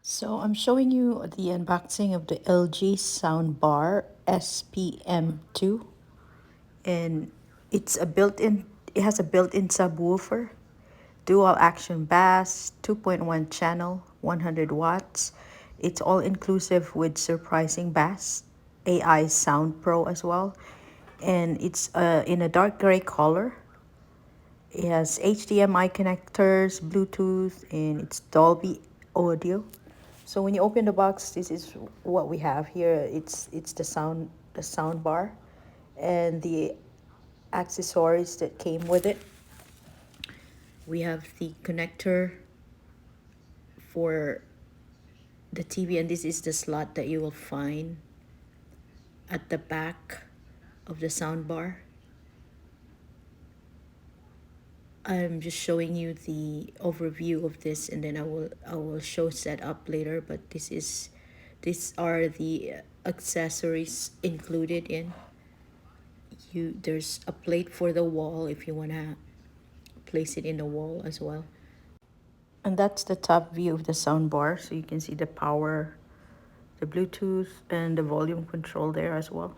So I'm showing you the unboxing of the LG soundbar SPM2, and it has a built-in subwoofer, dual action bass, 2.1 channel, 100 watts. It's all inclusive with surprising bass, AI Sound Pro as well, and it's in a dark gray color. It has HDMI connectors, Bluetooth, and it's Dolby audio. So when you open the box, this is what we have here. It's the sound bar and the accessories that came with it. We have the connector for the TV, and this is the slot that you will find at the back of the sound bar. I'm just showing you the overview of this, and then I will show setup later, but these are the accessories included in. There's a plate for the wall if you want to place it in the wall as well. And that's the top view of the sound bar, so you can see the power, the Bluetooth, and the volume control there as well.